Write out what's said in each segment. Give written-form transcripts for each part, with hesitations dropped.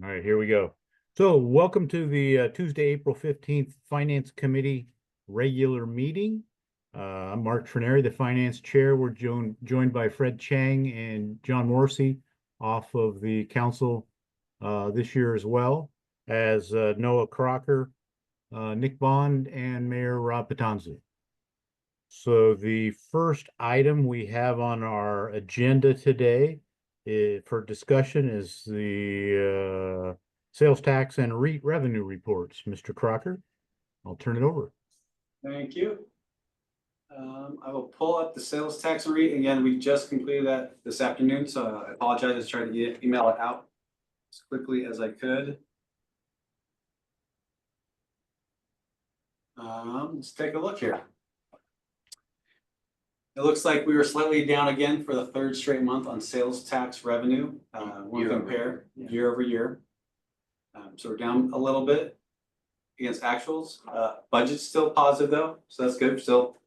All right, here we go. So welcome to the Tuesday, April 15th Finance Committee regular meeting. I'm Mark Trenary, the Finance Chair. We're joined by Fred Chang and John Morsey off of the council this year as well as Noah Crocker, Nick Bond, and Mayor Rob Patanzi. So the first item we have on our agenda today for discussion is the sales tax and REIT revenue reports. Mr. Crocker, I'll turn it over. Thank you. I will pull up the sales tax and REIT. Again, we just completed that this afternoon, so I apologize. I tried to email it out as quickly as I could. Let's take a look here. It looks like we were slightly down again for the third straight month on sales tax revenue. When we compare year over year. So we're down a little bit against actuals. Budget's still positive though, so that's good. Still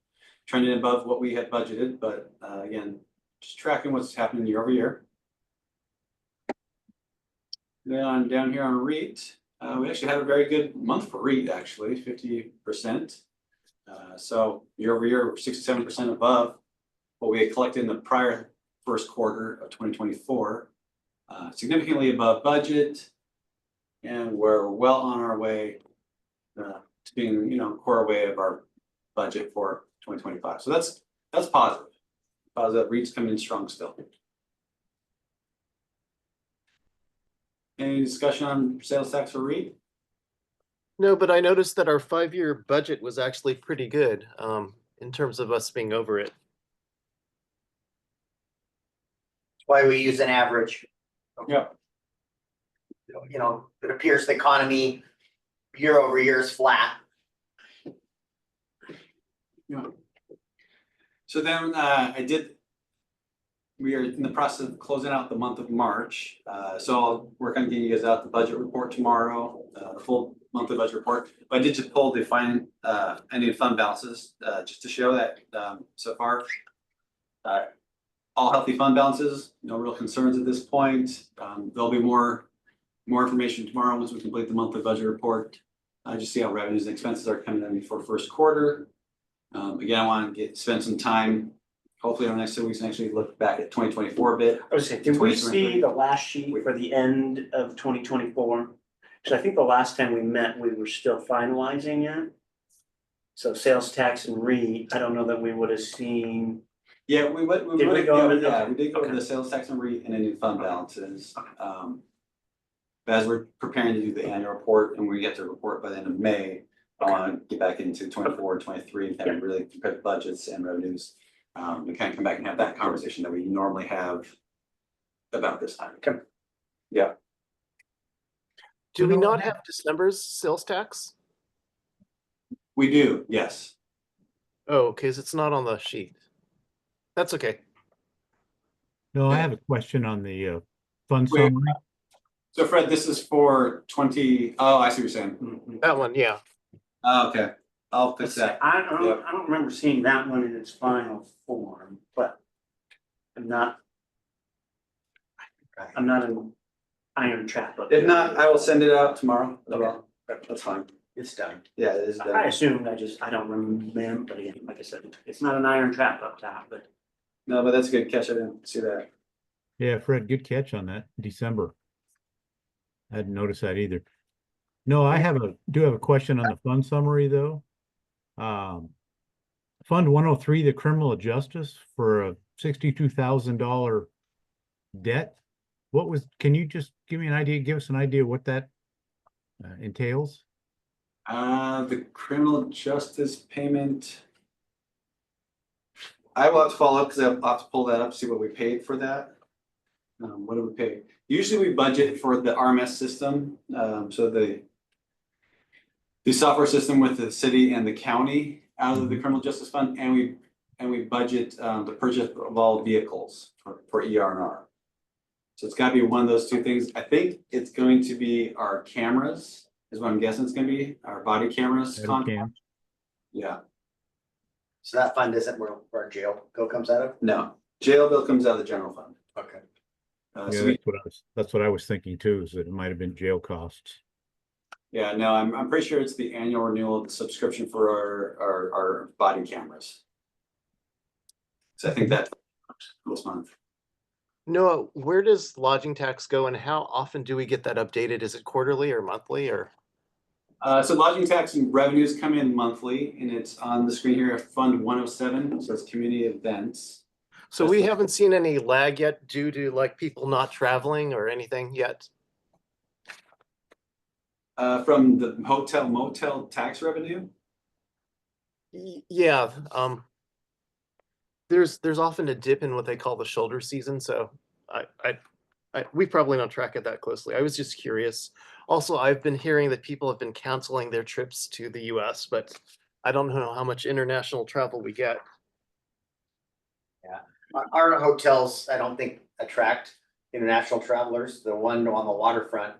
trending above what we had budgeted, but again, just tracking what's happening year over year. Then down here on REIT, we actually had a very good month for REIT, actually, 50%. So year over year, we're 67% above what we had collected in the prior first quarter of 2024. Significantly above budget, and we're well on our way to being, core way of our budget for 2025. So that's positive. Positive. REIT's coming in strong still. Any discussion on sales tax for REIT? No, but I noticed that our 5-year budget was actually pretty good in terms of us being over it. That's why we use an average. Yeah. It appears the economy year over year is flat. Yeah. So then we are in the process of closing out the month of March. So I'll work on getting you guys out the budget report tomorrow, the full monthly budget report. But I did just pull the ending fund balances just to show that so far all healthy fund balances, no real concerns at this point. There'll be more information tomorrow once we complete the monthly budget report. Just see how revenues and expenses are coming in for first quarter. Again, I want to spend some time, hopefully on the next 2 weeks, and actually look back at 2024 a bit. I was saying, did we see the last sheet for the end of 2024? Because I think the last time we met, we were still finalizing it. So sales tax and REIT, I don't know that we would have seen. Yeah, we did go over the sales tax and REIT and ending fund balances. As we're preparing to do the annual report and we get to report by the end of May, I want to get back into 24 and 23 and kind of really compare budgets and revenues. And kind of come back and have that conversation that we normally have about this time. Okay. Yeah. Do we not have December's sales tax? We do, yes. Oh, because it's not on the sheet. That's okay. No, I have a question on the fund Wait. summary. So Fred, this is for 20. Oh, I see what you're saying. That one, yeah. Oh, okay. I'll fix that. I don't remember seeing that one in its final form, but I'm not an iron trap. If not, I will send it out tomorrow. Okay. That's fine. It's done. Yeah, it is I done. assumed, I don't remember, but again, like I said, it's not an iron trap up top, but. No, but that's a good catch. I didn't see that. Yeah, Fred, good catch on that. December. I hadn't noticed that either. No, I do have a question on the fund summary though. Fund 103, the criminal justice for a $62,000 debt. Can you just give us an idea what that entails? The criminal justice payment. I will have to follow up because I'll have to pull that up, see what we paid for that. What do we pay? Usually we budget for the RMS system. So the software system with the city and the county out of the criminal justice fund, and we budget the purchase of all vehicles for ER&R. So it's got to be one of those two things. I think it's going to be our cameras, is what I'm guessing it's going to be, our body cameras. Yeah. So that fund isn't where our jail bill comes out of? No, jail bill comes out of the general fund. Okay. Yeah, So we, that's what I was thinking too, is that it might have been jail costs. yeah, no, I'm pretty sure it's the annual renewal of the subscription for our body cameras. So I think that this month. Noah, where does lodging tax go and how often do we get that updated? Is it quarterly or monthly or? So lodging tax and revenues come in monthly, and it's on the screen here, Fund 107, so it's community events. So we haven't seen any lag yet due to like people not traveling or anything yet? From the hotel motel tax revenue. Yeah, there's often a dip in what they call the shoulder season, so we probably don't track it that closely. I was just curious. Also, I've been hearing that people have been canceling their trips to the US, but I don't know how much international travel we get. Our hotels, I don't think attract international travelers. The one on the waterfront,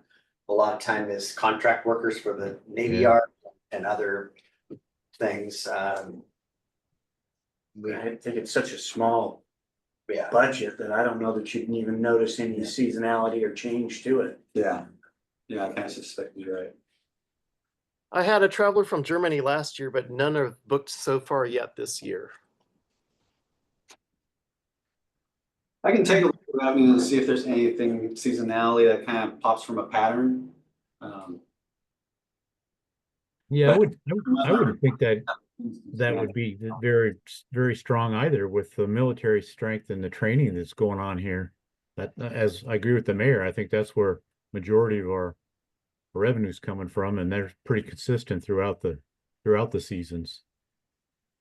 a lot of time is contract workers for the Navy Yeah. Yard and other things. I think it's such a small Yeah, budget that I don't know that you can even notice any seasonality or change to it. Yeah, I kind of suspect you're right. I had a traveler from Germany last year, but none are booked so far yet this year. I can take a look at that and see if there's anything seasonality that kind of pops from a pattern. Yeah, I But- wouldn't think that would be very, very strong either with the military strength and the training that's going on here. That, as I agree with the mayor, I think that's where majority of our revenue's coming from, and they're pretty consistent throughout the seasons.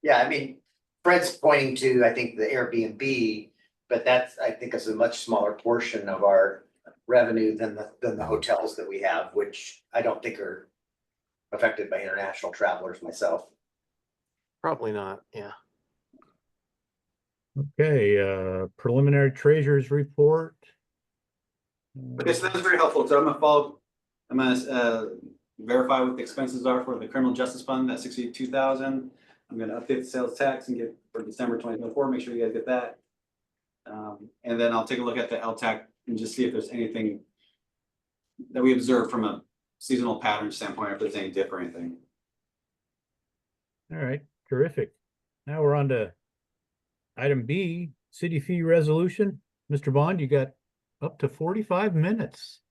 yeah, I mean, Fred's pointing to, I think, the Airbnb, but that's, I think, is a much smaller portion of our revenue than the hotels that we have, which I don't think are affected by international travelers myself. Probably not, yeah. Okay, preliminary treasurer's report. Okay, so that was very helpful. So I'm gonna verify what the expenses are for the criminal justice fund, that 62,000. I'm gonna update the sales tax and get for December 2024, make sure you guys get that. And then I'll take a look at the LTAC and just see if there's anything that we observe from a seasonal pattern standpoint, if there's any dip or anything. All right, terrific. Now we're on to item B, city fee resolution. Mr. Bond, you got up to 45 minutes.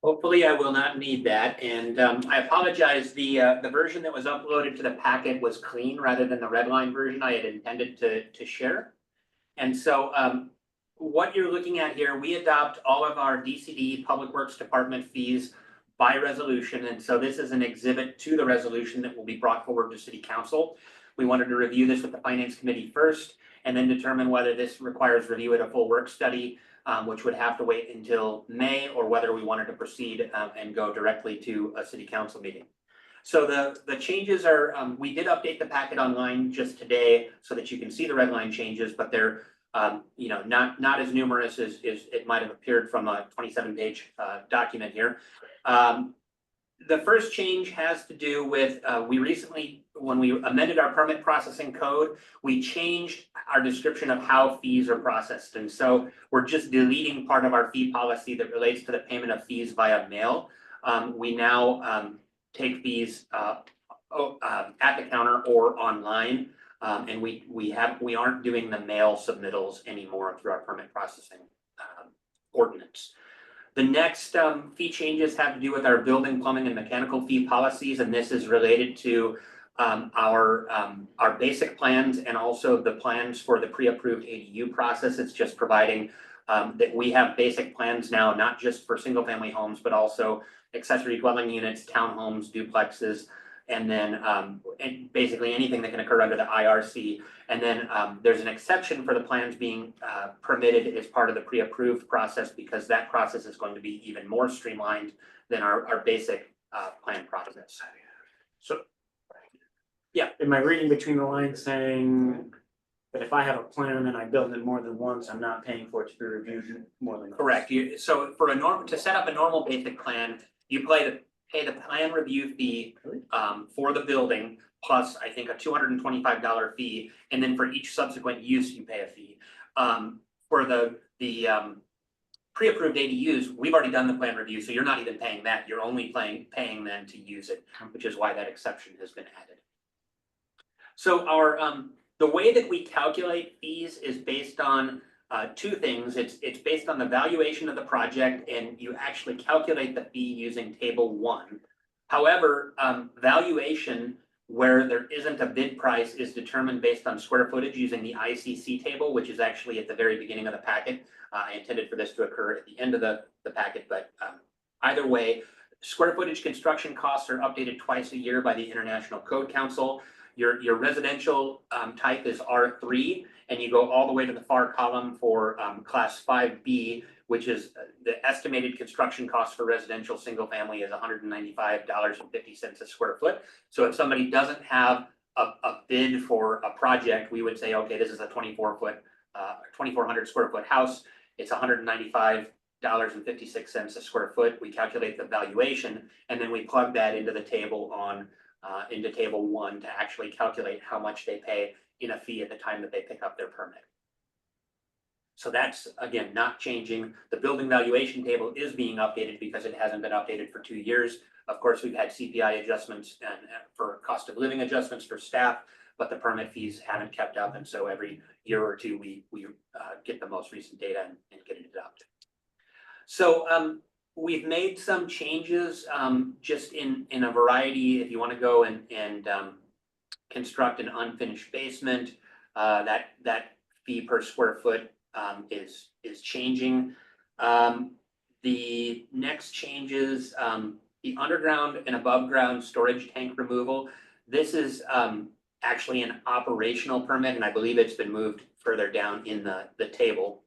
Hopefully I will not need that, and I apologize, the version that was uploaded to the packet was clean rather than the red line version I had intended to share. And so what you're looking at here, we adopt all of our DCD Public Works Department fees by resolution, and so this is an exhibit to the resolution that will be brought forward to City Council. We wanted to review this with the Finance Committee first, and then determine whether this requires review at a full work study, which would have to wait until May, or whether we wanted to proceed and go directly to a City Council meeting. So the changes are, we did update the packet online just today so that you can see the red line changes, but they're not as numerous as it might have appeared from a 27-page document here. The first change has to do with, we recently, when we amended our permit processing code, we changed our description of how fees are processed. And so we're just deleting part of our fee policy that relates to the payment of fees via mail. We now take fees at the counter or online. And we aren't doing the mail submittals anymore through our permit processing ordinance. The next fee changes have to do with our building, plumbing, and mechanical fee policies, and this is related to our basic plans and also the plans for the pre-approved ADU process. It's just providing that we have basic plans now, not just for single-family homes, but also accessory dwelling units, townhomes, duplexes, and then and basically anything that can occur under the IRC. And then there's an exception for the plans being permitted as part of the pre-approved process, because that process is going to be even more streamlined than our basic plan process. So, yeah, am I reading between the lines saying that if I have a plan and I build it more than once, I'm not paying for it to be reviewed more than once? Correct. So for to set up a normal basic plan, you pay the plan review fee for the building, plus I think a $225 fee, and then for each subsequent use you pay a fee. for the pre-approved ADUs, we've already done the plan review, so you're not even paying that. You're only paying them to use it, which is why that exception has been added. So our the way that we calculate fees is based on two things. It's based on the valuation of the project, and you actually calculate the fee using table 1. However, valuation where there isn't a bid price is determined based on square footage using the ICC table, which is actually at the very beginning of the packet. I intended for this to occur at the end of the packet, but either way, square footage construction costs are updated twice a year by the International Code Council. Your residential type is R3, and you go all the way to the far column for class 5B, which is the estimated construction cost for residential single family is $195.50 a square foot. So if somebody doesn't have a bid for a project, we would say, okay, this is a 2,400 square foot house. It's $195.56 a square foot. We calculate the valuation, and then we plug that into the table into table 1 to actually calculate how much they pay in a fee at the time that they pick up their permit. So that's, again, not changing. The building valuation table is being updated because it hasn't been updated for 2 years. Of course, we've had CPI adjustments and for cost of living adjustments for staff, but the permit fees haven't kept up. And so every year or two, we get the most recent data and get it adopted. So we've made some changes just in a variety. If you want to go and construct an unfinished basement, that fee per square foot is changing. The next changes, the underground and above ground storage tank removal. This is actually an operational permit, and I believe it's been moved further down in the table.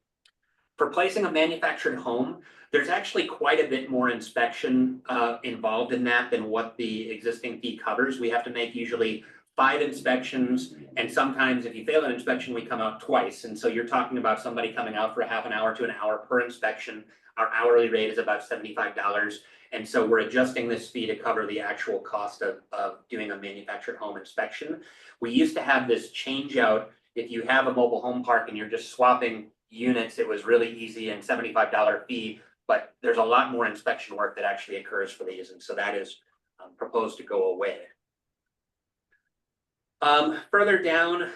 For placing a manufactured home, there's actually quite a bit more inspection involved in that than what the existing fee covers. We have to make usually 5 inspections, and sometimes if you fail an inspection, we come out twice. And so you're talking about somebody coming out for a half an hour to an hour per inspection. Our hourly rate is about $75. And so we're adjusting this fee to cover the actual cost of doing a manufactured home inspection. We used to have this change out. If you have a mobile home park and you're just swapping units, it was really easy and $75 fee, but there's a lot more inspection work that actually occurs for these. And so that is proposed to go away. Further down,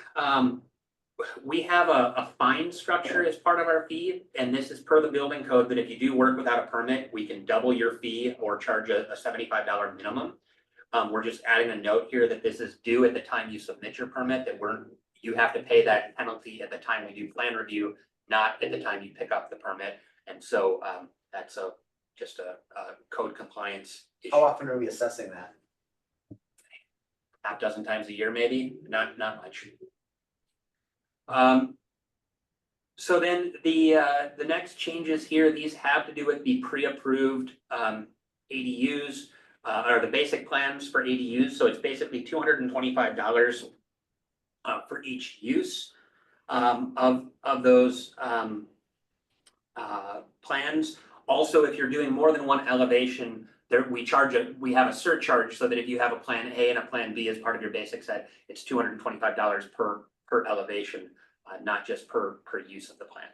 we have a fine structure as part of our fee, and this is per the building code, that if you do work without a permit, we can double your fee or charge a $75 minimum. We're just adding a note here that this is due at the time you submit your permit, that you have to pay that penalty at the time we do plan review, not at the time you pick up the permit. And so that's just a code compliance issue. How often are we assessing that? Half dozen times a year, maybe, not much. So then the next changes here, these have to do with the pre-approved ADUs or the basic plans for ADUs. So it's basically $225 for each use of those plans. Also, if you're doing more than one elevation, we have a surcharge, so that if you have a plan A and a plan B as part of your basic set, it's $225 per elevation, not just per use of the plan.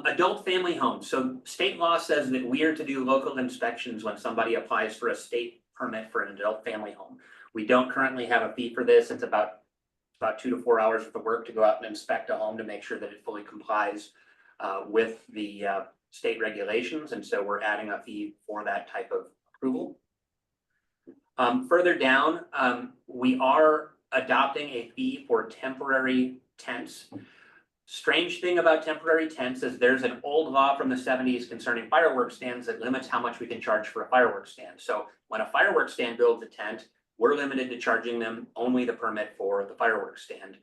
Adult family homes. So state law says that we are to do local inspections when somebody applies for a state permit for an adult family home. We don't currently have a fee for this. It's about 2 to 4 hours worth of work to go out and inspect a home to make sure that it fully complies with the state regulations, and so we're adding a fee for that type of approval. Further down, we are adopting a fee for temporary tents. Strange thing about temporary tents is there's an old law from the 70s concerning fireworks stands that limits how much we can charge for a fireworks stand. So when a fireworks stand builds a tent, we're limited to charging them only the permit for the fireworks stand.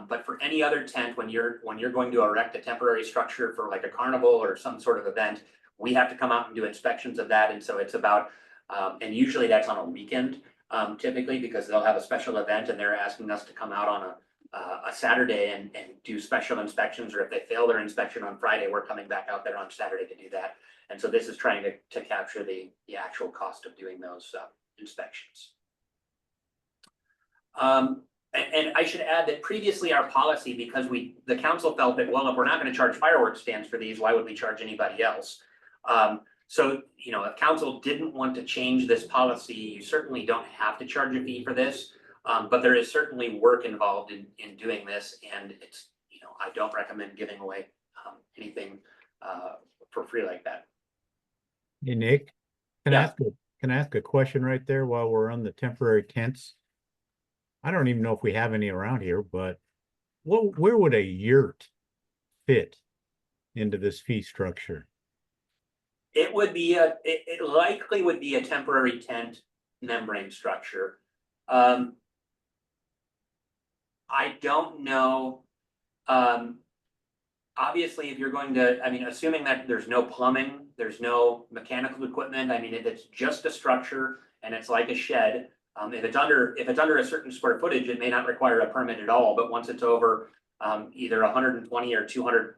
But for any other tent, when you're going to erect a temporary structure for like a carnival or some sort of event, we have to come out and do inspections of that. And so it's about, and usually that's on a weekend, typically, because they'll have a special event and they're asking us to come out on a Saturday and do special inspections, or if they fail their inspection on Friday, we're coming back out there on Saturday to do that. And so this is trying to capture the actual cost of doing those inspections. And I should add that previously our policy, because the council felt that, well, if we're not gonna charge fireworks stands for these, why would we charge anybody else? So, you know, if council didn't want to change this policy, you certainly don't have to charge a fee for this. But there is certainly work involved in doing this, and it's, you know, I don't recommend giving away anything for free like that. Hey, Nick, can I Yeah. ask can I ask a question right there while we're on the temporary tents? I don't even know if we have any around here, but where would a yurt fit into this fee structure? It would be it likely would be a temporary tent membrane structure. I don't know. Obviously, if you're going to, I mean, assuming that there's no plumbing, there's no mechanical equipment, I mean, if it's just a structure and it's like a shed. If it's under a certain square footage, it may not require a permit at all, but once it's over either 120 or 200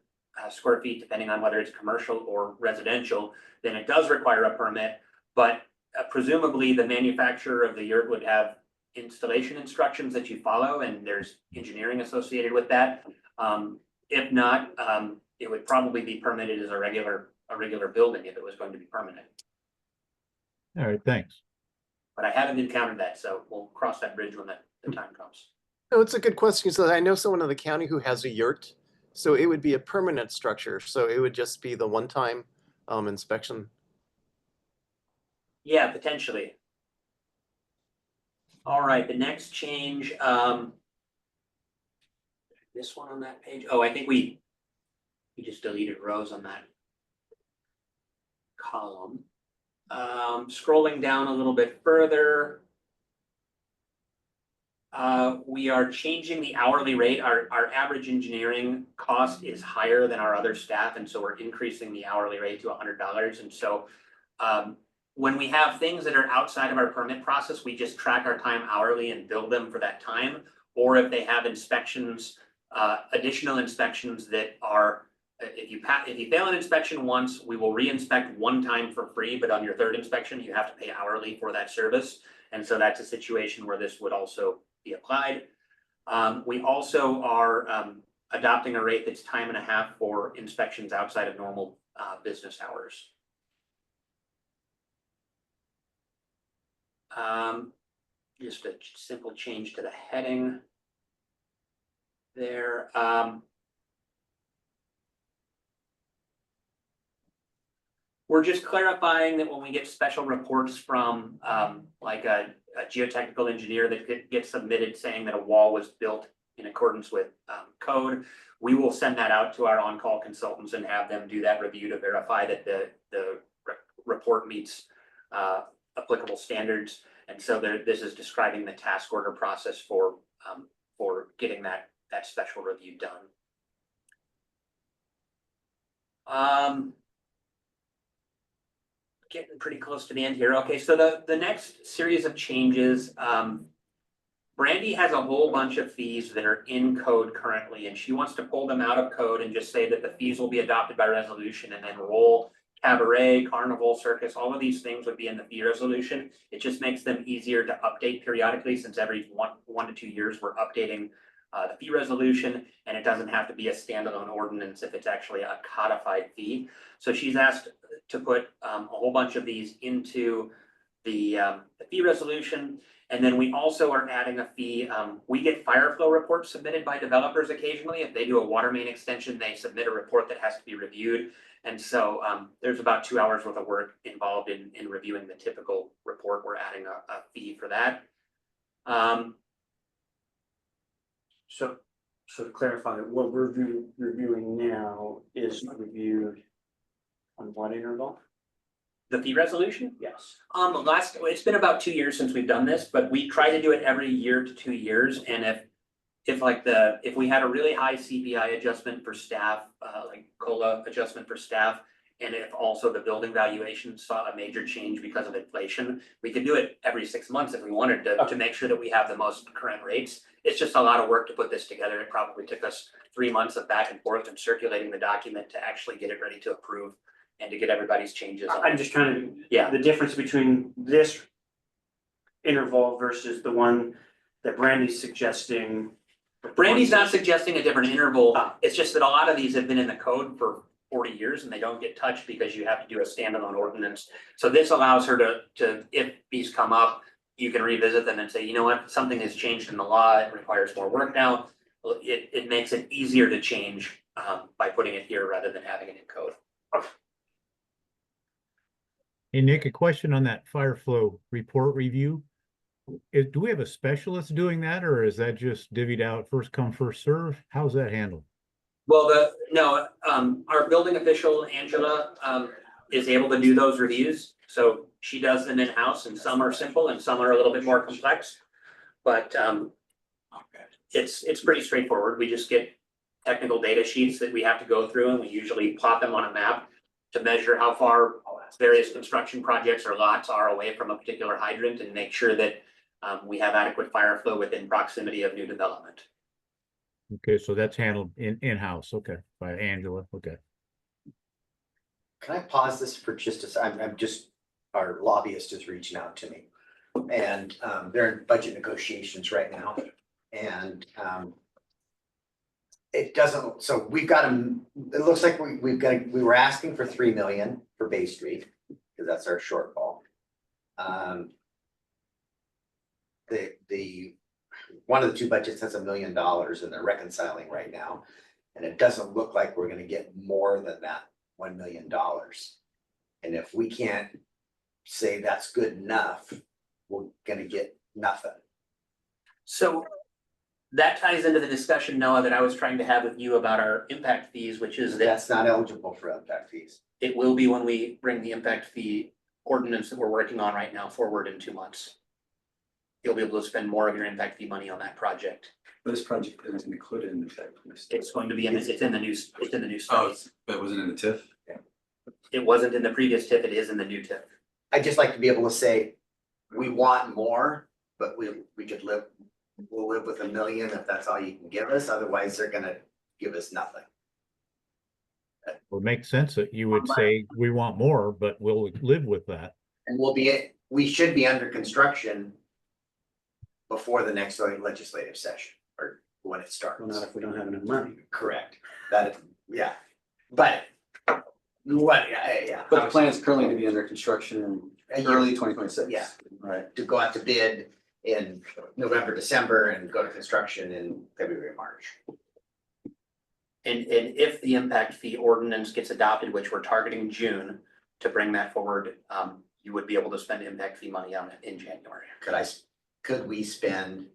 square feet, depending on whether it's commercial or residential, then it does require a permit. But presumably the manufacturer of the yurt would have installation instructions that you follow, and there's engineering associated with that. If not, it would probably be permitted as a regular building if it was going to be permanent. All right, thanks. But I haven't encountered that, so we'll cross that bridge when the time comes. No, it's a good question. So I know someone in the county who has a yurt. So it would be a permanent structure. So it would just be the one-time inspection. Yeah, potentially. All right, the next change, this one on that page. Oh, I think we just deleted rows on that column. Scrolling down a little bit further. We are changing the hourly rate. Our average engineering cost is higher than our other staff, and so we're increasing the hourly rate to $100. And so when we have things that are outside of our permit process, we just track our time hourly and bill them for that time. Or if they have inspections, additional inspections that are, if you fail an inspection once, we will re-inspect one time for free, but on your third inspection, you have to pay hourly for that service. And so that's a situation where this would also be applied. We also are adopting a rate that's time and a half for inspections outside of normal business hours. Just a simple change to the heading there. We're just clarifying that when we get special reports from like a geotechnical engineer that gets submitted saying that a wall was built in accordance with code, we will send that out to our on-call consultants and have them do that review to verify that the report meets applicable standards. And so this is describing the task order process for getting that special review done. Getting pretty close to the end here. Okay, so the next series of changes, Brandy has a whole bunch of fees that are in code currently, and she wants to pull them out of code and just say that the fees will be adopted by resolution, and then roll cabaret, carnival, circus, all of these things would be in the fee resolution. It just makes them easier to update periodically, since every one to 2 years we're updating the fee resolution, and it doesn't have to be a standalone ordinance if it's actually a codified fee. So she's asked to put a whole bunch of these into the fee resolution. And then we also are adding a fee. We get fire flow reports submitted by developers occasionally. If they do a water main extension, they submit a report that has to be reviewed. And so there's about 2 hours worth of work involved in reviewing the typical report. We're adding a fee for that. So to clarify, what we're reviewing now is reviewed on what interval? The fee resolution? Yes. It's been about 2 years since we've done this, but we try to do it every year to 2 years. And if we had a really high CPI adjustment for staff, like COLA adjustment for staff, and if also the building valuation saw a major change because of inflation, we could do it every 6 months if we wanted to make sure that we have the most current rates. It's just a lot of work to put this together. It probably took us 3 months of back and forth and circulating the document to actually get it ready to approve and to get everybody's changes. I'm just trying to, Yeah. the difference between this interval versus the one that Brandy's suggesting. Brandy's not suggesting a different interval, Ah. it's just that a lot of these have been in the code for 40 years and they don't get touched because you have to do a standalone ordinance. So this allows her to, if these come up, you can revisit them and say, you know what, something has changed in the law, it requires more work now. Well, it makes it easier to change, by putting it here rather than having it in code. Hey, Nick, a question on that fire flow report review. Do we have a specialist doing that, or is that just divvied out first come, first serve? How's that handled? Well, our building official, Angela, is able to do those reviews. So she does them in-house and some are simple and some are a little bit more complex. But, it's pretty straightforward. We just get technical data sheets that we have to go through and we usually plot them on a map to measure how far various construction projects or lots are away from a particular hydrant and make sure that, we have adequate fire flow within proximity of new development. Okay, so that's handled in-house, okay, by Angela, okay. Can I pause this for just a second? I'm just, our lobbyist is reaching out to me. And they're in budget negotiations right now. And it doesn't, so we've got them, it looks like we were asking for 3 million for Bay Street, because that's our shortfall. The one of the two budgets has $1 million and they're reconciling right now. And it doesn't look like we're gonna get more than that $1 million. And if we can't say that's good enough, we're gonna get nothing. So that ties into the discussion, Noah, that I was trying to have with you about our impact fees, which is that That's not eligible for impact fees. it will be when we bring the impact fee ordinance that we're working on right now forward in 2 months. You'll be able to spend more of your impact fee money on that project. But this project isn't included in the tech. It's going to be it's in the new Oh, study. but it wasn't in the TIF? It wasn't in the previous TIF, it is in the new TIF. I'd just like to be able to say, we want more, but we could we'll live with $1 million if that's all you can give us, otherwise they're gonna give us nothing. Well, it makes sense that you would say we want more, but we'll live with that. And we should be under construction before the next legislative session, or when it starts. Well, not if we don't have enough money. Correct, yeah, but what, yeah. But the plan is currently to be under construction in early 2026. Yeah. Right. To go out to bid in November, December, and go to construction in February, March. And if the impact fee ordinance gets adopted, which we're targeting June, to bring that forward, you would be able to spend impact fee money on it in January. Could we spend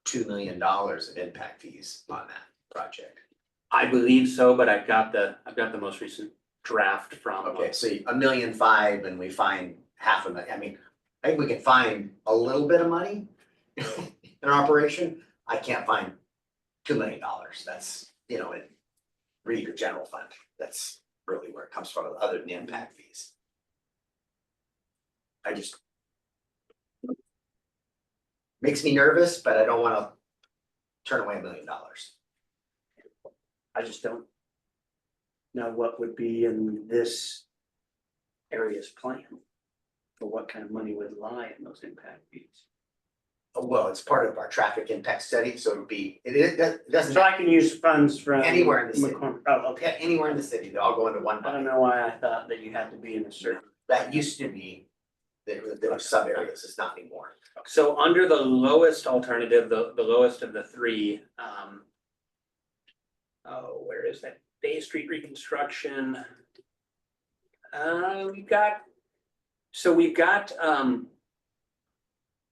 $2 million of impact fees on that project? I believe so, but I've got the most recent draft from. Okay, so $1.5 million and we find $500,000, I mean, I think we can find a little bit of money in operation. I can't find $2 million, that's, in read your general fund, that's really where it comes from, other than impact fees. I just. Makes me nervous, but I don't wanna turn away $1 million. I just don't know what would be in this area's plan for what kind of money would lie in those impact fees. Well, it's part of our traffic impact study, so it would be, it doesn't, So I can use funds from. Anywhere in the city. McCormick. Oh, okay. anywhere in the city, they all go into one I don't bucket. know why I thought that you had to be in a certain. That used to be, there were sub areas, it's not anymore. So under the lowest alternative, the lowest of the three, where is that? Bay Street reconstruction. We've got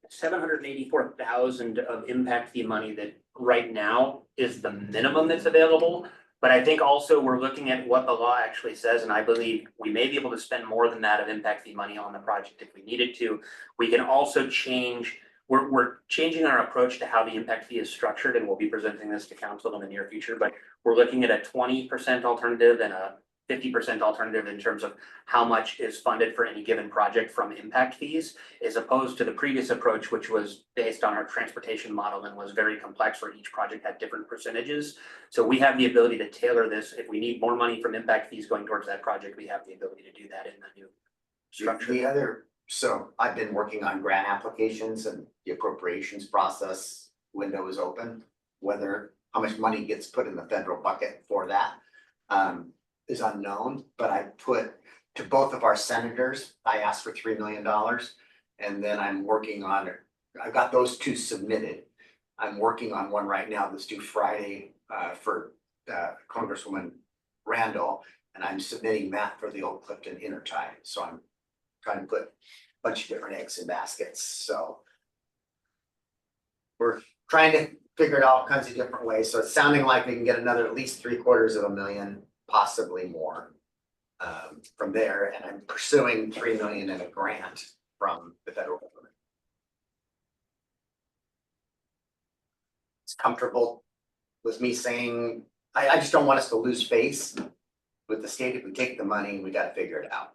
784,000 of impact fee money that right now is the minimum that's available. But I think also we're looking at what the law actually says, and I believe we may be able to spend more than that of impact fee money on the project if we needed to. We can also change, we're changing our approach to how the impact fee is structured, and we'll be presenting this to council in the near future, but we're looking at a 20% alternative and a 50% alternative in terms of how much is funded for any given project from impact fees, as opposed to the previous approach, which was based on our transportation model and was very complex, where each project had different percentages. So we have the ability to tailor this. If we need more money from impact fees going towards that project, we have the ability to do that in the new structure. The other So I've been working on grant applications and the appropriations process window is open. Whether, how much money gets put in the federal bucket for that is unknown, but I put to both of our senators, I asked for $3 million. And then I'm working on, I've got those two submitted. I'm working on one right now that's due Friday for Congresswoman Randall, and I'm submitting that for the Old Clifton Intertie. So I'm trying to put a bunch of different eggs in baskets, so. We're trying to figure it out all kinds of different ways, so it's sounding like we can get another at least $750,000, possibly more. From there, and I'm pursuing $3 million in a grant from the federal government. It's comfortable with me saying, I just don't want us to lose face with the state. If we take the money, we gotta figure it out.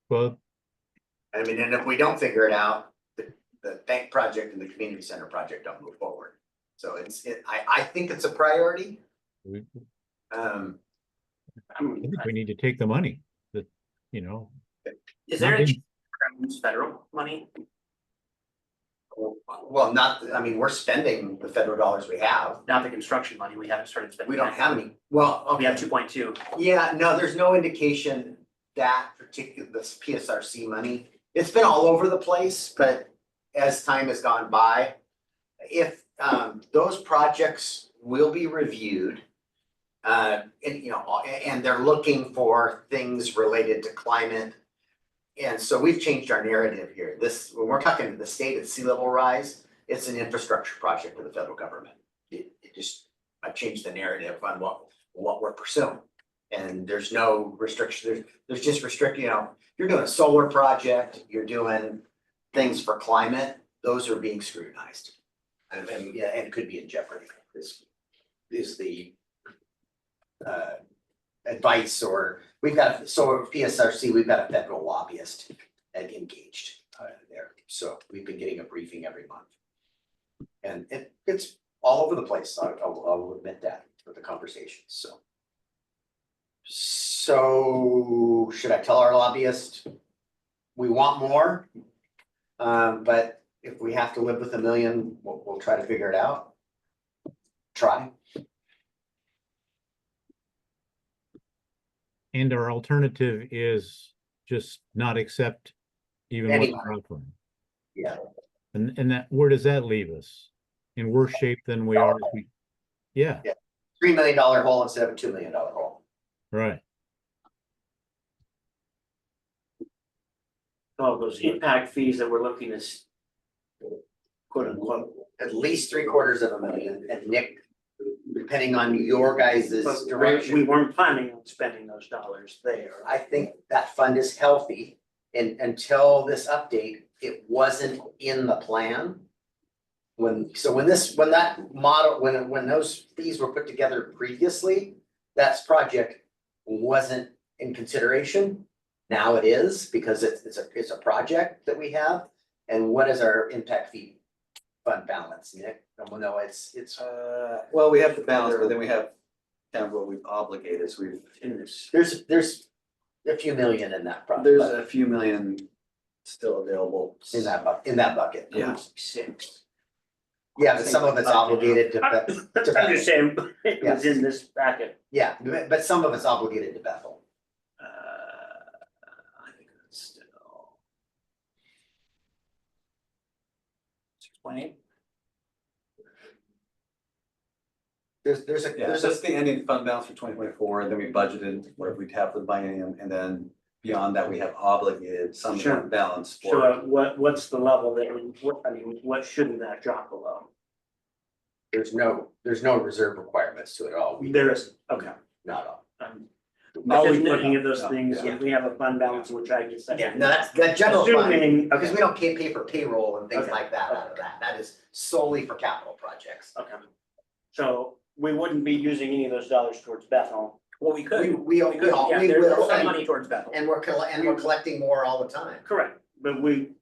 Well, I mean, and if we don't figure it out, the bank project and the community center project don't move forward. So I think it's a priority. we, I I mean, think we need to take the money that, you know. Is there a Not chance to use federal money? Well, not, I mean, we're spending the federal dollars we have. Not the construction money, we haven't started spending. We don't that. have any, well, We have okay. 2.2. Yeah, no, there's no indication that particular, this PSRC money, it's been all over the place, but as time has gone by, if those projects will be reviewed, and you know, and they're looking for things related to climate. And so we've changed our narrative here. This, when we're talking to the state at sea level rise, it's an infrastructure project of the federal government. It just, I've changed the narrative on what we're pursuing. And there's no restriction, there's just restrict, you know, you're doing a solar project, you're doing things for climate, those are being scrutinized. And yeah, and could be in jeopardy, is the advice, or we've got, so PSRC, we've got a federal lobbyist engaged there. So we've been getting a briefing every month. And it's all over the place, I'll admit that with the conversations, so. So should I tell our lobbyist we want more? But if we have to live with $1 million, we'll try to figure it out. Try. And our alternative is just not accept even what Any they're offering. Yeah. And that, where does that leave us? In worse shape than we are if we, yeah, $3 million hole instead of a $2 million hole. right. all those impact fees that we're looking at. Quote unquote. At least $750,000, and Nick, depending on your guys' But we direction, weren't planning on spending those dollars there. I think that fund is healthy. And until this update, it wasn't in the plan. When that model, when those fees were put together previously, that project wasn't in consideration. Now it is, because it's a project that we have. And what is our impact fee fund balance, Nick? Well, no, it's. Well, we have the balance, but then we have kind of what we've obligated, so we've, In this, There's a few million in that project. there's a few million still available. In that bucket. Yeah. 6. Yeah, but some of it's obligated to, I'm just saying, it was in this packet. yeah, but some of it's obligated to Bethel. I think it's still. 6.8. There's Yeah, so that's the ending fund balance for 2024, and then we budgeted whatever we'd have for the biennium, and then beyond that, we have obligated some Sure. fund balance So for. what's the level that, what shouldn't that drop below? there's no reserve requirements to it all. There isn't, okay. Not all. I'm No, always no, looking at those no, things, yeah. if we have a fund balance, which I guess. Yeah, no, that's that general fund, Assuming, because okay, we don't pay for payroll and things Okay. like that out of that. That is solely for capital projects. okay. So we wouldn't be using any of those dollars towards Bethel. Well, we could. We We could, yeah, we there's will, some money towards Bethel. and we're collecting more all the time. Correct, but when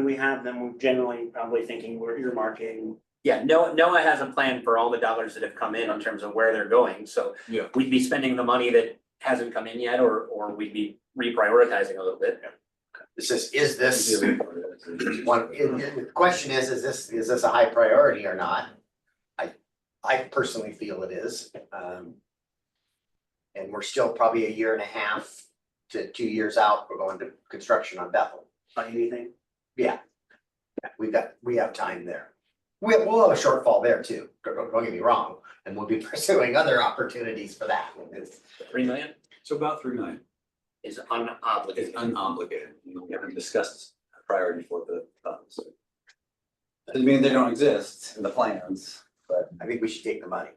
we have them, we're generally probably thinking we're earmarking. Yeah, NOAA has a plan for all the dollars that have come in terms of where they're going, so. Yeah. We'd be spending the money that hasn't come in yet, or we'd be reprioritizing a little bit. Is this one, the question is this a high priority or not? I personally feel it is. And we're still probably a year and a half to 2 years out. We're going to construction on Bethel. Anything? Yeah. We have time there. We'll have a shortfall there too. Don't get me wrong. And we'll be pursuing other opportunities for that. It's- 3 million So about 3 million is is unobligated. unobligated. We haven't discussed a priority for the funds. Doesn't mean they don't exist in the plans, but I think we should take the money.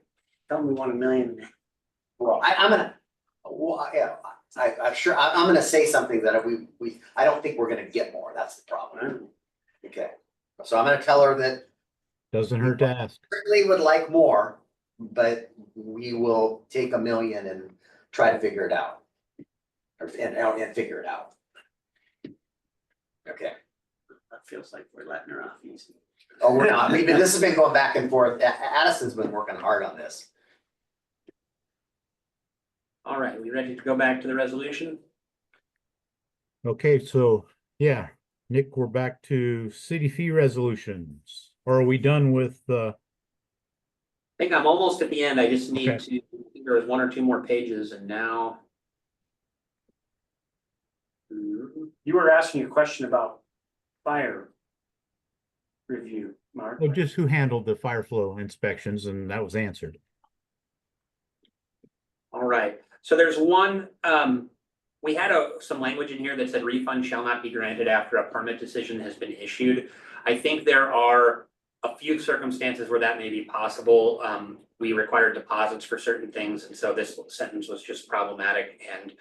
Tell me 1 million. Well, I'm gonna, well, yeah, I'm sure, I'm gonna say something that I don't think we're gonna get more, that's the problem. Okay, so I'm gonna tell her that Doesn't hurt to ask. certainly would like more, but we will take 1 million and try to figure it out. And figure it out. Okay, That feels like we're letting her off easy. oh, we're not, this has been going back and forth, Addison's been working hard on this. All right, we ready to go back to the resolution? Okay, so, yeah, Nick, we're back to city fee resolutions. Or are we done with, I think I'm almost at the end. I just need Okay. to, there was 1 or 2 more pages and now. You were asking a question about fire review, Mark. oh, just who handled the fire flow inspections, and that was answered. All right, so there's one, we had some language in here that said refund shall not be granted after a permit decision has been issued. I think there are a few circumstances where that may be possible. We require deposits for certain things, and so this sentence was just problematic, and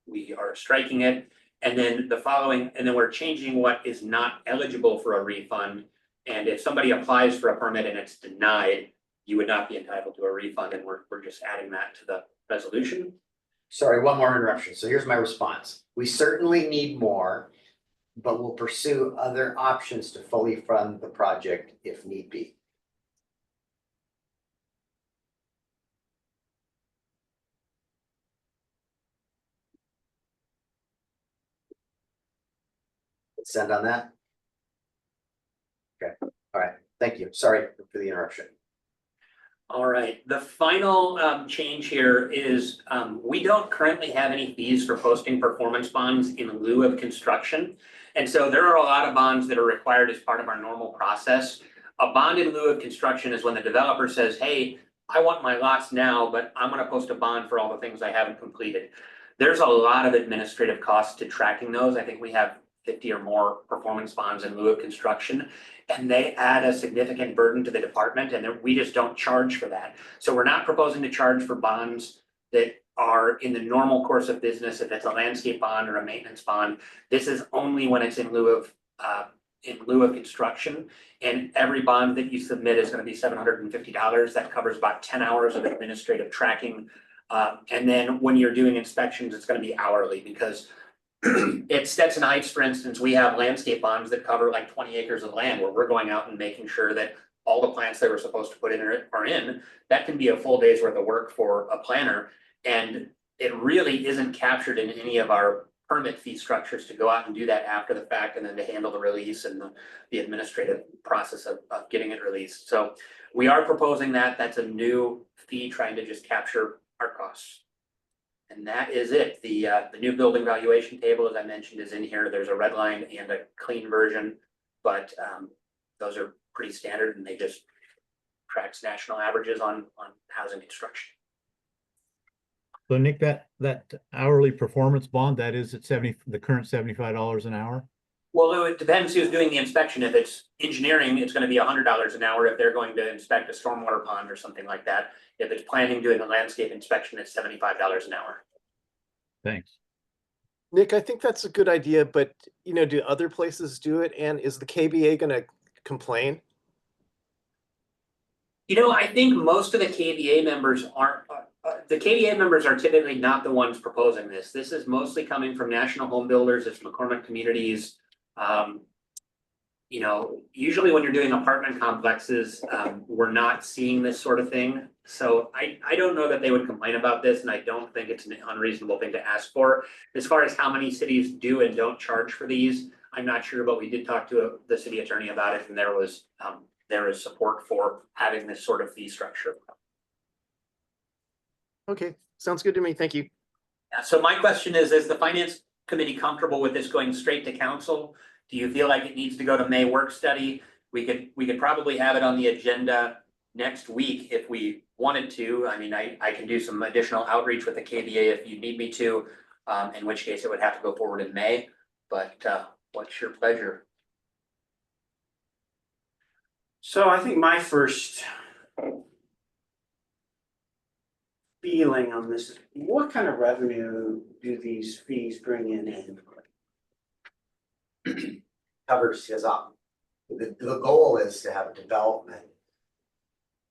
we are striking it. And then the following, and then we're changing what is not eligible for a refund. And if somebody applies for a permit and it's denied, you would not be entitled to a refund, and we're just adding that to the resolution. Sorry, one more interruption. So here's my response. We certainly need more, but we'll pursue other options to fully fund the project if need be. Send on that? Okay, all right, thank you. Sorry for the interruption. All right, the final change here is we don't currently have any fees for posting performance bonds in lieu of construction. And so there are a lot of bonds that are required as part of our normal process. A bond in lieu of construction is when the developer says, hey, I want my lots now, but I'm gonna post a bond for all the things I haven't completed. There's a lot of administrative costs to tracking those. I think we have 50 or more performance bonds in lieu of construction. And they add a significant burden to the department, and we just don't charge for that. So we're not proposing to charge for bonds that are in the normal course of business, if it's a landscape bond or a maintenance bond. This is only when it's in lieu of construction. And every bond that you submit is going to be $750. That covers about 10 hours of administrative tracking. And then when you're doing inspections, it's going to be hourly, because at Stetson Heights, for instance, we have landscape bonds that cover like 20 acres of land, where we're going out and making sure that all the plants they were supposed to put in are in. That can be a full day's worth of work for a planner. And it really isn't captured in any of our permit fee structures to go out and do that after the fact, and then to handle the release and the administrative process of getting it released. So we are proposing that. That's a new fee, trying to just capture our costs. And that is it. The new building valuation table, as I mentioned, is in here. There's a red line and a clean version, but those are pretty standard, and they just tracks national averages on housing construction. So Nick, that hourly performance bond, that is at the current $75 an hour? Well, it depends who's doing the inspection. If it's engineering, it's gonna be $100 an hour if they're going to inspect a stormwater pond or something like that. If it's planning, doing a landscape inspection, it's $75 an hour. Thanks. Nick, I think that's a good idea, but do other places do it? And is the KBA gonna complain? I think most of the KVA members aren't, the KVA members are typically not the ones proposing this. This is mostly coming from National Home Builders, it's McCormick Communities. you know, usually when you're doing apartment complexes, we're not seeing this sort of thing. So I don't know that they would complain about this, and I don't think it's an unreasonable thing to ask for. As far as how many cities do and don't charge for these, I'm not sure, but we did talk to the city attorney about it, and there is support for having this sort of fee structure. Okay, sounds good to me. Thank you. So my question is the finance committee comfortable with this going straight to council? Do you feel like it needs to go to May work study? We could probably have it on the agenda next week if we wanted to. I mean, I can do some additional outreach with the KBA if you need me to, in which case it would have to go forward in May, but what's your pleasure? So I think my first feeling on this is, what kind of revenue do these fees bring in annually? Covers his the goal is to have a development.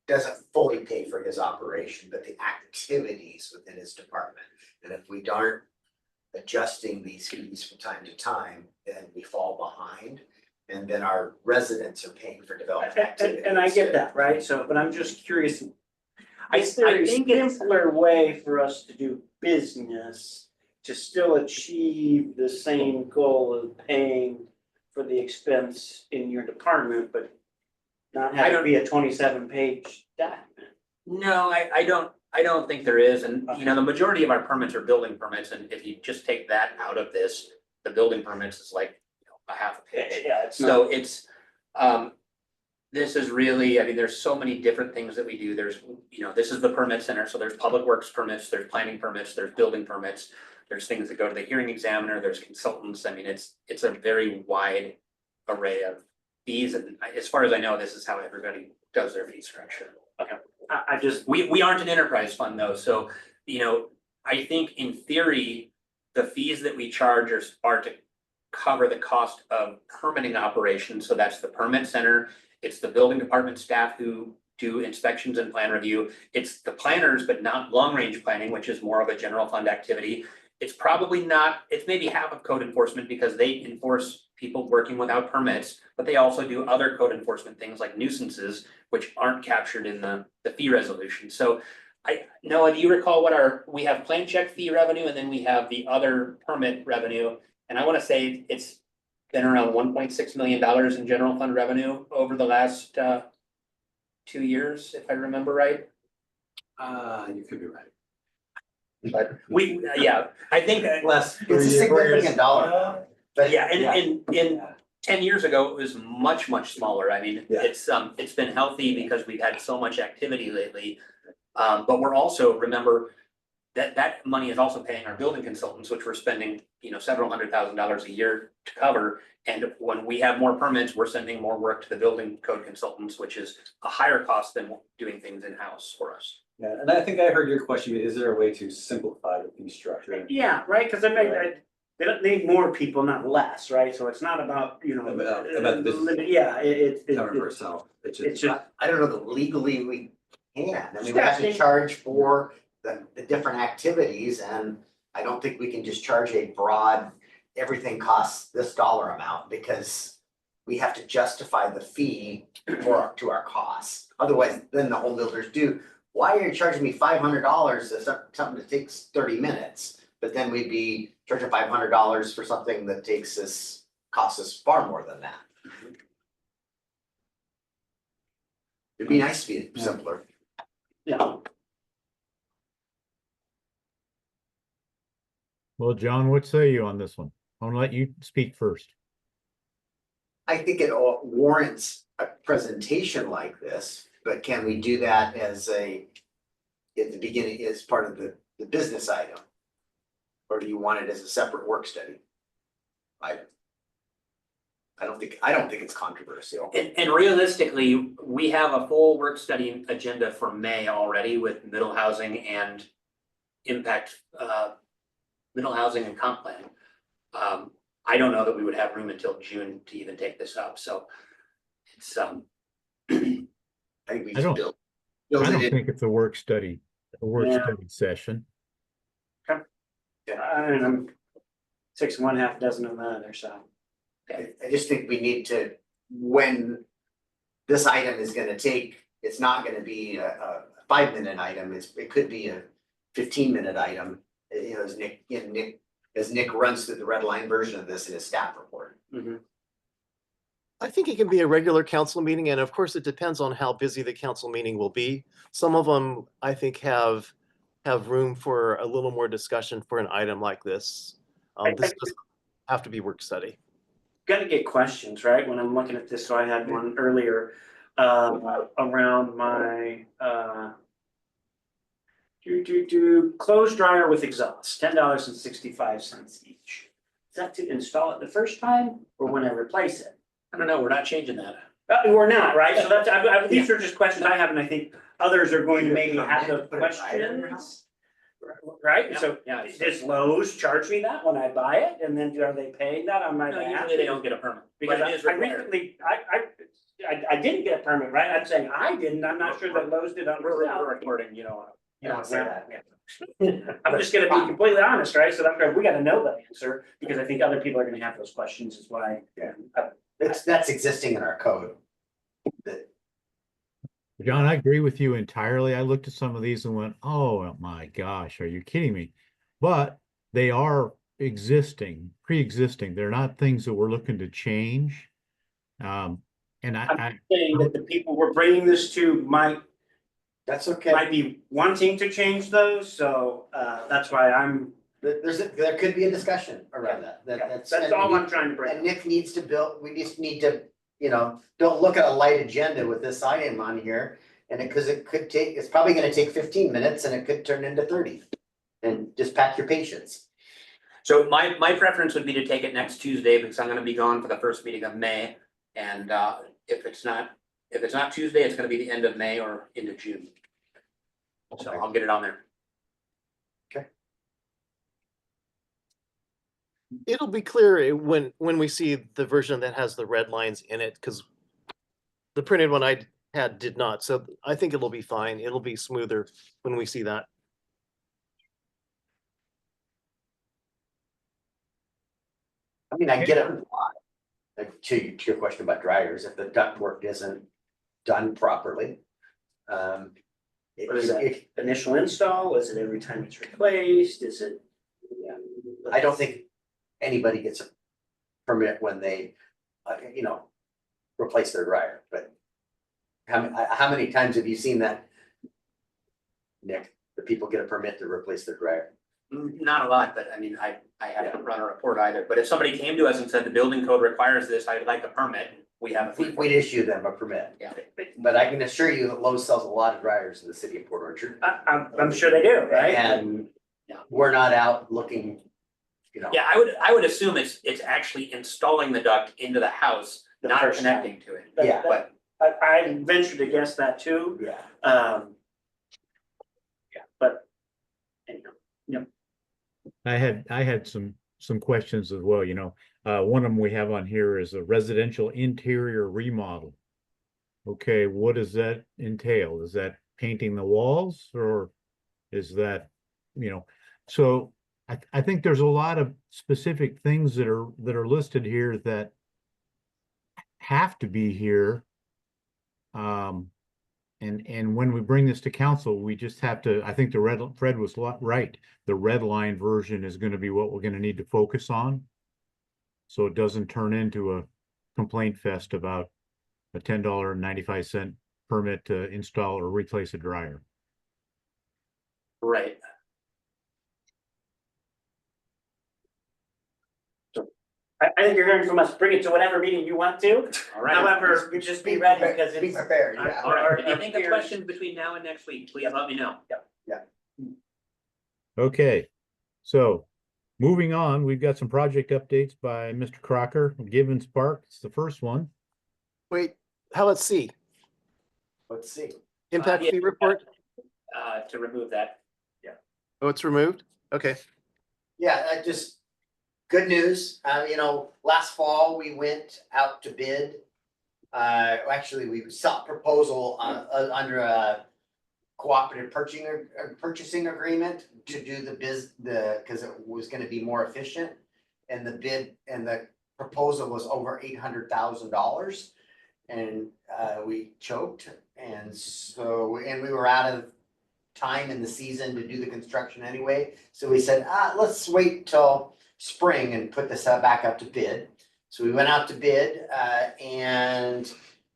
Doesn't fully pay for his operation, but the activities within his department. And if we aren't adjusting these fees from time to time, then we fall behind. And then our residents are paying for development activities. And I get that, right? So, but I'm just curious. Is there I a think it's- simpler way for us to do business to still achieve the same goal of paying for the expense in your department, but not have it be a 27-page document? No, I don't think there is, and you know, the majority of our permits are building permits, and if you just take that out of this, the building permits is like, you know, a half a page. Yeah, it's not. So it's, this is really, I mean, there's so many different things that we do. There's, you know, this is the permit center, so there's public works permits, there's planning permits, there's building permits. There's things that go to the hearing examiner, there's consultants. I mean, it's a very wide array of fees, and as far as I know, this is how everybody does their fee structure. I just, We aren't an enterprise fund though, so, you know, I think in theory, the fees that we charge are to cover the cost of permitting operations, so that's the permit center, it's the building department staff who do inspections and plan review, it's the planners, but not long-range planning, which is more of a general fund activity. It's probably not, it's maybe half of code enforcement because they enforce people working without permits, but they also do other code enforcement things like nuisances, which aren't captured in the fee resolution. So Noah, do you recall what we have plan check fee revenue and then we have the other permit revenue. And I want to say it's been around $1.6 million in general fund revenue over the last 2 years, if I remember right. You could be right. But I think Less. It's a significant dollar. But yeah, in 10 years ago, it was much smaller. I mean, Yeah. it's been healthy because we've had so much activity lately. But we're also, remember, that money is also paying our building consultants, which we're spending, you know, several $100,000s a year to cover. And when we have more permits, we're sending more work to the building code consultants, which is a higher cost than doing things in-house for us. Yeah, and I think I heard your question, is there a way to simplify the fee structure? yeah, right, because they don't need more people, not less, right? So it's not about, you know. About this- Yeah, Cover for itself, it's it's just, just, I don't know that legally we can. I mean, we have to charge for the different activities, and I don't think we can just charge a broad, everything costs this dollar amount, because we have to justify the fee to our costs. Otherwise, then the home builders do, why are you charging me $500 for something that takes 30 minutes? But then we'd be charging $500 for something that costs us far more than that. It'd be nice to be simpler. yeah, Well, John, what say you on this one? I'm gonna let you speak first. I think it all warrants a presentation like this, but can we do that at the beginning as part of the business item? Or do you want it as a separate work study? I don't think it's controversial. And realistically, we have a full work study agenda for May already with middle housing and impact, middle housing and comp plan. I don't know that we would have room until June to even take this up, so it's, I think we I don't- just I build don't it in. think it's a work study Yeah. session. and I'm 6 of one, half a dozen of the other, so. I just think we need to when this item is gonna take, it's not gonna be a 5-minute item, it could be a 15-minute item. You know, as Nick runs through the red line version of this in his staff report. Mhm. I think it can be a regular council meeting, and of course, it depends on how busy the council meeting will be. Some of them, I think, have room for a little more discussion for an item like this. This doesn't have to be work study. Gotta get questions, right? When I'm looking at this, so I had one earlier, around my, clothes dryer with exhaust, $10.65 each. Is that to install it the first time or when I replace it? I don't know, we're not changing that. We're not, right? So that's, these are just questions I have, and I think others are going to maybe have those Put it right in your questions. Right? Yeah, So yeah. does Lowe's charge me that when I buy it? And then are they paying that on my No, behalf? usually they don't get a permit, Because but it is I required. recently, I didn't get a permit, right? I'm saying I didn't, I'm not sure that Lowe's did on We're themselves. recording, you know. You don't say that. I'm just gonna be completely honest, right? So that's, we gotta know that answer, because I think other people are gonna have those questions is why. Yeah. That's existing in our code. That, John, I agree with you entirely. I looked at some of these and went, oh my gosh, are you kidding me? But they are pre-existing. They're not things that we're looking to change. And I Saying that the people we're bringing this to might that's okay. be wanting to change those, so that's why I'm, There could be a discussion around that. That's all I'm trying to bring And up. Nick needs to build, we just need to, you know, don't look at a light agenda with this item on here. And cause it could take, it's probably gonna take 15 minutes and it could turn into 30. And just pack your patience. So my preference would be to take it next Tuesday, because I'm gonna be gone for the first meeting of May. And if it's not Tuesday, it's gonna be the end of May or into June. So I'll get it on there. It'll be clear when we see the version that has the red lines in it, because the printed one I had did not. So I think it'll be fine. It'll be smoother when we see that. I mean, I get it a lot. Like, to your question about dryers, if the ductwork isn't done properly. What is that? Initial install, is it every time it's replaced, is it? Yeah. I don't think anybody gets a permit when they, you know, replace their dryer, but. How many times have you seen that? Nick, the people get a permit to replace their dryer? Not a lot, but I mean, I haven't run a report either, but if somebody came to us and said the building code requires this, I'd like a permit, we have a. We'd issue them a permit. Yeah. But I can assure you that Lowe's sells a lot of dryers in the city of Port Orchard. I'm sure they do, right? And Yeah. we're not out looking, you know. Yeah, I would assume it's actually installing the duct into the house, The not first time. connecting to it. Yeah. But I venture to guess that too, Yeah. yeah, but anyhow. I had some questions as well, you know. One of them we have on here is a residential interior remodel. Okay, what does that entail? Is that painting the walls, or is that, you know? So I think there's a lot of specific things that are listed here that have to be here. And when we bring this to council, we just have to, I think Fred was right. The red line version is going to be what we're going to need to focus on. So it doesn't turn into a complaint fest about a $10.95 permit to install or replace a dryer. right, I think you're hearing from us, bring it to whatever meeting you want to, all right. however, just be ready, because Be it's. prepared, yeah. All right, if you our think of peers- questions between now and next week, please let me know. Okay, so moving on, we've got some project updates by Mr. Crocker, Givens Park. It's the first one. Wait, how about C? Let's see. Impact yeah. fee report? To remove that. Oh, it's removed? Okay. Yeah, good news. You know, last fall we went out to bid. Actually, we sought proposal under a cooperative purchasing agreement to do because it was gonna be more efficient. And the bid and the proposal was over $800,000. and we choked. And so, and we were out of time in the season to do the construction anyway. So we said, let's wait till spring and put this back up to bid. So we went out to bid and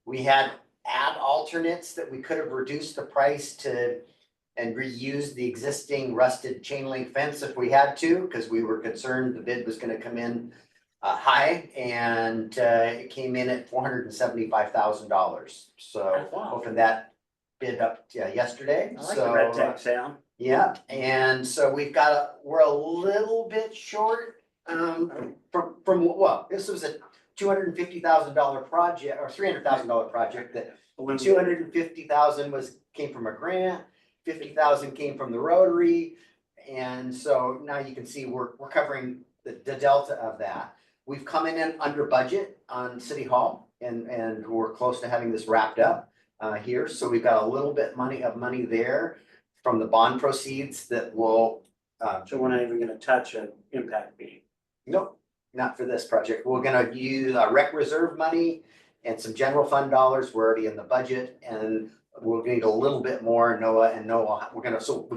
we had add alternates that we could have reduced the price to and reused the existing rusted chain link fence if we had to, because we were concerned the bid was gonna come in high, and it came in at $475,000. So Wow. opened that bid up yesterday. I like So the red tag sale. yeah, and so we're a little bit short from well, this was a $250,000 project or $300,000 project that Balloon. 250,000 came from a grant, 50,000 came from the Rotary. And so now you can see we're covering the delta of that. We've come in under budget on City Hall and we're close to having this wrapped up here. So we've got a little bit of money there from the bond proceeds that will, So we're not even gonna touch an impact fee. nope, not for this project. We're gonna use rec reserve money and some general fund dollars. We're already in the budget, and we'll need a little bit more. Noah, we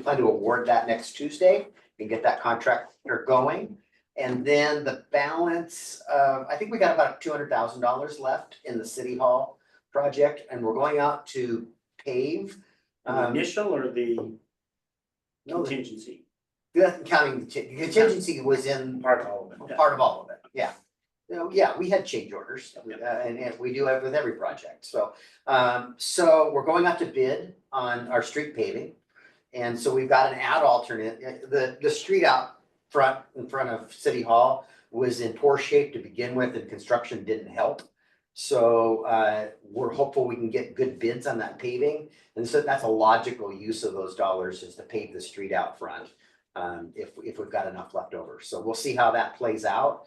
plan to award that next Tuesday and get that contract going. And then the balance, I think we got about $200,000 left in the City Hall project, and we're going out to pave. The initial or the No, the- contingency? counting the contingency was in Part of all of it. part of all of it, yeah. Yeah, we had change orders, and we do it with every project, so. So we're going out to bid on our street paving. And so we've got an add alternate, the street out front, in front of City Hall was in poor shape to begin with, and construction didn't help. So we're hopeful we can get good bids on that paving, and so that's a logical use of those dollars, is to pave the street out front. If we've got enough left over, so we'll see how that plays out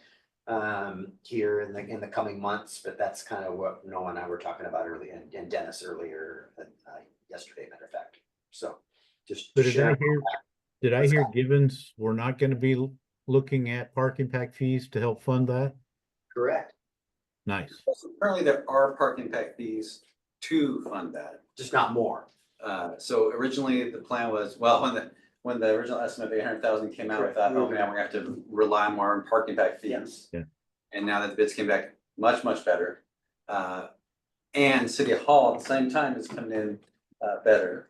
here in the coming months, but that's kind of what Noah and I were talking about earlier, and Dennis earlier yesterday, matter of fact. So just So share. did I hear Givens, we're not gonna be looking at park impact fees to help fund that? Correct, Nice. Currently, there are park impact fees to fund that. just not more. So originally the plan was, well, when the original estimate of 800,000 came out, we Correct. thought, oh man, we're gonna have to rely more on park impact fees. Yes. Yeah. And now that the bids came back much better, and City Hall at the same time is coming in better.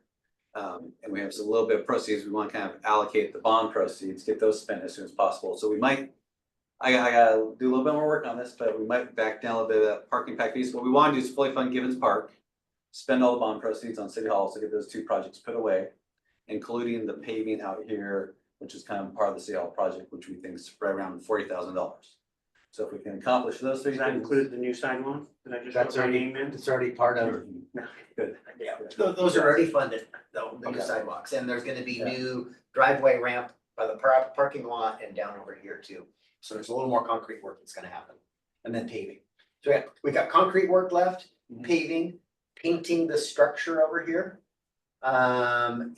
And we have a little bit of proceeds, we want to kind of allocate the bond proceeds, get those spent as soon as possible. So we might, I gotta do a little bit more work on this, but we might back down a little bit of that park impact fees. What we want to do is fully fund Givens Park, spend all the bond proceeds on City Hall, so get those two projects put away, including the paving out here, which is kind of part of the City Hall project, which we think is right around $40,000. So if we can accomplish those three Does that things. include the new sidewalk that I just That's wrote my already, name in? it's already part of. No. Good. Yeah, those are already funded, though, the new Okay. sidewalks, and there's gonna be Yeah. new driveway ramp by the parking lot and down over here too. So there's a little more concrete work that's gonna happen, and then paving. So we got concrete work left, Mhm. paving, painting the structure over here.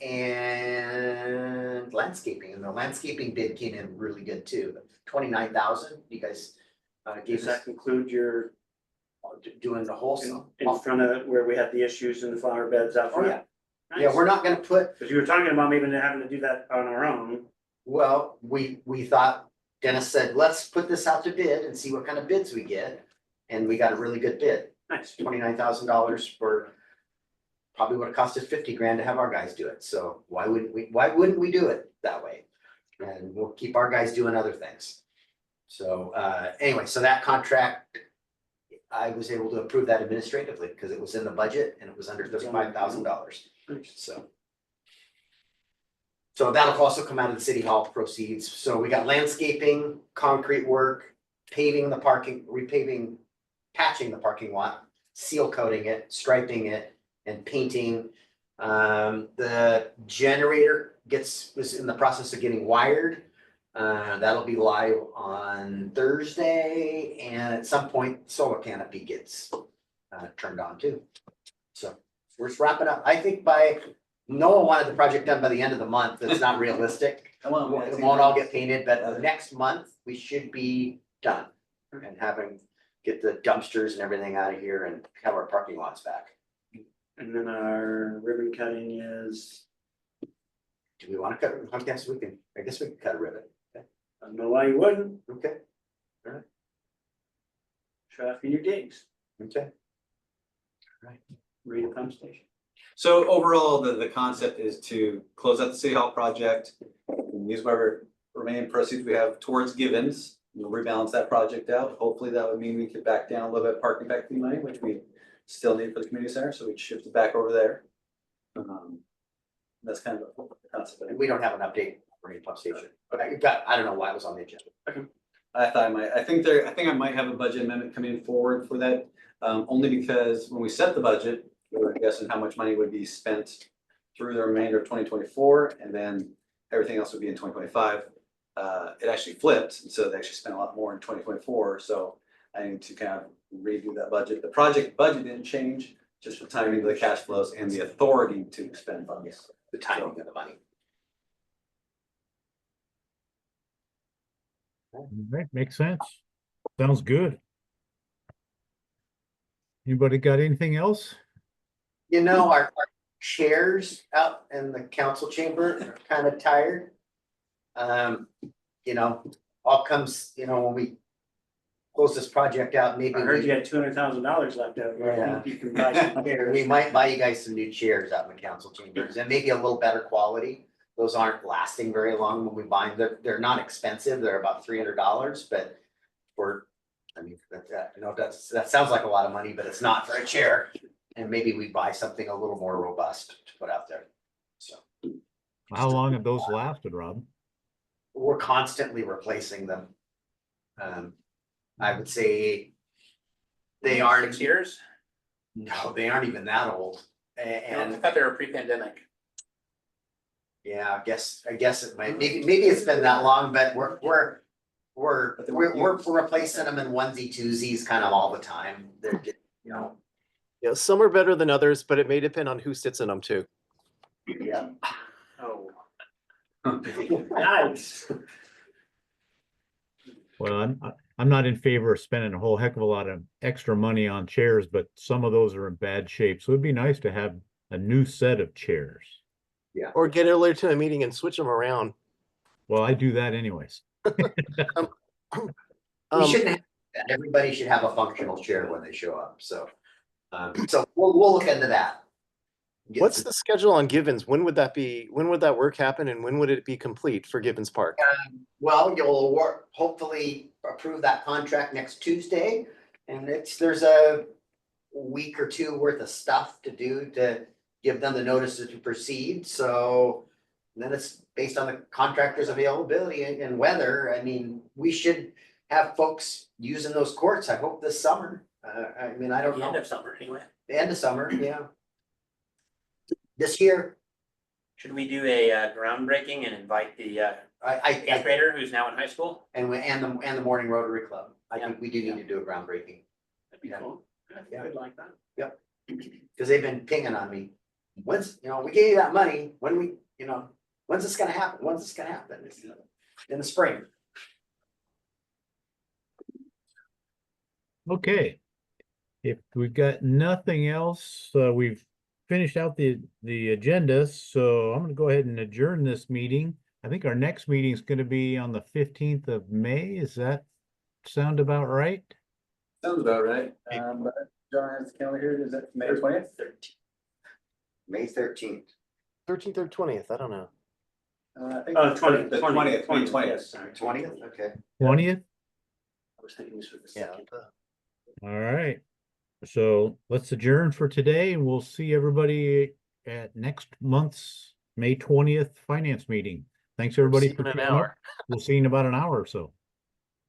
And landscaping, and the landscaping bid came in really good too, 29,000, you guys gave Does us, that include your, doing the whole. in front of where we had the issues in the flower beds out Oh, front? yeah, yeah, we're not gonna put. Cause you were talking about maybe having to do that on our own. Well, we thought, Dennis said, let's put this out to bid and see what kind of bids we get. And we got a really good bid, Nice. $29,000 for, probably would have cost us 50 grand to have our guys do it. So why wouldn't we do it that way? And we'll keep our guys doing other things. So anyway, so that contract, I was able to approve that administratively because it was in the budget and it was under $35,000. Nice. So that'll also come out of the City Hall proceeds. So we got landscaping, concrete work, paving the parking, repaving, patching the parking lot, seal coating it, striping it, and painting. The generator was in the process of getting wired. That'll be live on Thursday, and at some point, solar canopy gets turned on too. So we're just wrapping up. I think Noah wanted the project done by the end of the month. That's not realistic. Come on, It won't all get painted, but next month we should be done and get the dumpsters and everything out of here and have our parking lots back. And then our ribbon cutting is, Do we want to cut? I guess we can cut a ribbon. I don't know why you wouldn't, Okay, show off your digs, okay. read a pump station. So overall, the concept is to close out the City Hall project, and use whatever remaining proceeds we have towards Givens. We'll rebalance that project out. Hopefully that would mean we could back down a little bit parking back fee money, which we still need for the community center, so we'd shift it back over there. That's kind of the concept. And we don't have an update for any pump station, but I don't know why it was on the agenda. I thought I think I might have a budget amendment coming forward for that, only because when we set the budget, we were guessing how much money would be spent through the remainder of 2024, and then everything else would be in 2025. It actually flipped, and so they actually spent a lot more in 2024, so I need to kind of redo that budget. The project budget didn't change, just the timing of the cash flows and the authority to spend funds. The timing of the money. All right, makes sense. Sounds good. Anybody got anything else? You know, our chairs out in the council chamber are kind of tired. You know, all comes, you know, when we close this project out, maybe I heard you we, had $200,000 left over, I think you can buy some chairs. we might buy you guys some new chairs out in the council chambers and maybe a little better quality. Those aren't lasting very long when we buy them. They're not expensive. They're about $300, but I mean, you know, that sounds like a lot of money, but it's not for a chair. And maybe we buy something a little more robust to put out there. So How long have those lasted, Rob? we're constantly replacing them. I would say they aren't, 6 years? no, they aren't even that old. I And thought they were pre-pandemic. yeah, I guess it might, maybe it's been that long, but we're replacing them in onesie twosies kind of all the time. They're just, you know, Yeah, some are better than others, but it may depend on who sits in them too. yeah. Oh. Nice. Well, I'm not in favor of spending a whole heck of a lot of extra money on chairs, but some of those are in bad shape. So it'd be nice to have a new set of chairs. Or get earlier to a meeting and switch them around. Well, I do that anyways. We Um, shouldn't have that. Everybody should have a functional chair when they show up, so. So we'll look into that. Get What's some- the schedule on Givens? When would that work happen and when would it be complete for Givens Park? Well, you'll hopefully approve that contract next Tuesday. And there's a week or two worth of stuff to do to give them the notices to proceed, so. Then it's based on the contractor's availability and weather. I mean, we should have folks using those courts, I hope this summer. I mean, I don't The know. end of summer, anyway. The end of summer, yeah. This year, Should we do a groundbreaking and invite the eighth I, grader who's now in high school? and the Morning Rotary Club, I Yeah. think we do need to do a groundbreaking. That'd be Yeah. cool. I think Yeah. I'd like that. Cause they've been pinging on me. When's, we gave you that money, when's this gonna happen? When's this gonna happen? It's, in the spring. Okay. If we've got nothing else, we've finished out the agenda, so I'm gonna go ahead and adjourn this meeting. I think our next meeting is gonna be on the 15th of May. Is that sound about right? Sounds about right. But John has the calendar here. Is that May 20th? May 13th. 13th or 20th, I don't know. I think Oh, the 20th, 20th, May 20th. yes, sorry. 20th, okay. 20th? I was thinking this was the Yeah. second. All right. So let's adjourn for today and we'll see everybody at next month's May 20th finance meeting. Thanks, everybody. See you for in an showing up. hour. We'll see you in about an hour or so.